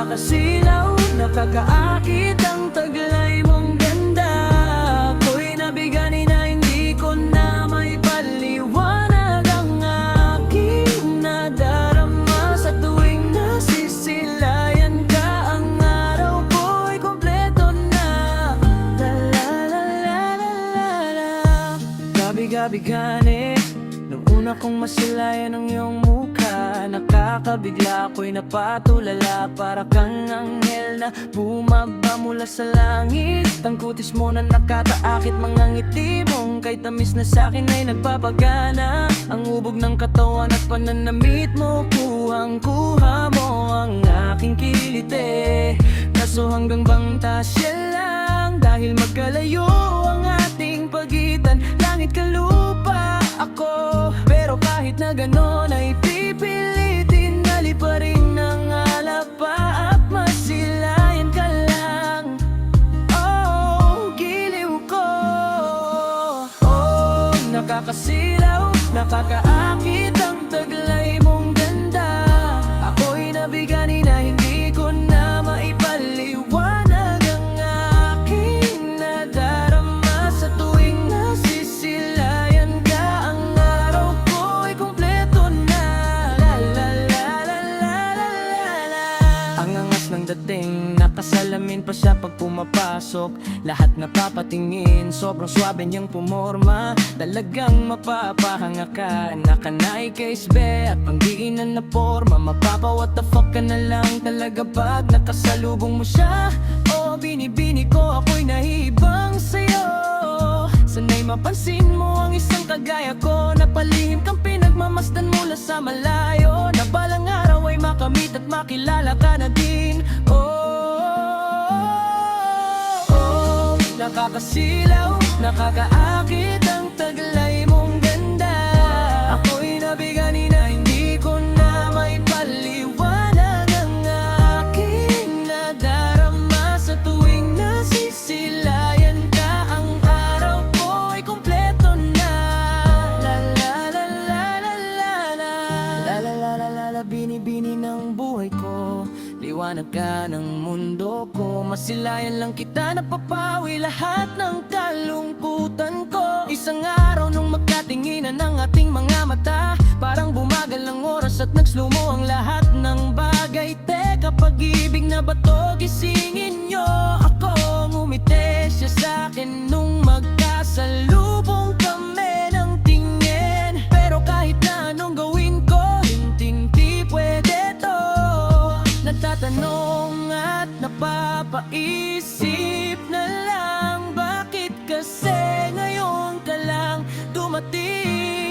nakakasilaw, nakakaakit ang taglay mong ganda. Ako'y nabigani na hindi ko na maipaliwanag ang aking nadarama. Sa tuwing nasisilayan ka, ang araw ko'y kompleto na. La la la la la la la. Gabi-gabi gani, nung una kong masilayan ang iyong mukha, nakakabigla ako'y napatulala. Para kang anghel na bumaba mula sa langit. Ang kutis mo na nakataakit, mga ngiti mong kay tamis na sa'kin ay nagpapagana. Ang hubog ng katawan at pananamit mo, kuhang-kuha mo ang aking kilite. Kaso hanggang bang tasya lang, dahil magkalayo ang ating pagitan. Langit ka lupa ako, pero kahit na ganon ay pipilitin. Nali pa rin ng alapa at masilayan ka lang. Oh, giliw ko. Oh, nakakasilaw, nakakaakit ang taglay mong ganda. Ako'y nabigani na hindi ko na maipaliwanag ang aking nadarama. Sa tuwing nasisilayan ka, ang araw ko'y kompleto na. La la la la la la la la. Ang angas ng dating, nakasalamin pa siya pag pumapasok. Lahat napapatingin, sobrang swabe niyang pumorma. Talagang mapapahanga ka, nakanay kay Sbe at pangdiinan na forma. Mapapa what the fuck ka na lang talaga pag nakasalubong mo siya. Oh, binibini ko, ako'y nahihibang sa'yo. Sana'y mapansin mo ang isang kagaya ko, na palihim kang pinagmamasdan mula sa malayo. Na balang araw ay makamit at makilala ka na din. Oh, nakakasilaw, nakakaakit ang taglay mong ganda. Ako'y nabigani na hindi ko na maipaliwanag ang aking nadarama. Sa tuwing nasisilayan ka, ang araw ko'y kompleto na. La la la la la la la. La la la la la la, bini-bini ng buhay ko. Liwanag ka ng mundo ko, masilayan lang kita, napapawi lahat ng kalungkutan ko. Isang araw nung magkatinginan ng ating mga mata, parang bumagal ang oras at nagslumo ang lahat ng bagay. Teka, pag-ibig na ba to? Gisingin niyo ako. Ngumiti siya sa'kin nung magkasalubong kami ng tingin. Pero kahit na anong gawin ko, hindi pwede to. Natatanong at napapaisip na lang, bakit kasi ngayon ka lang dumating?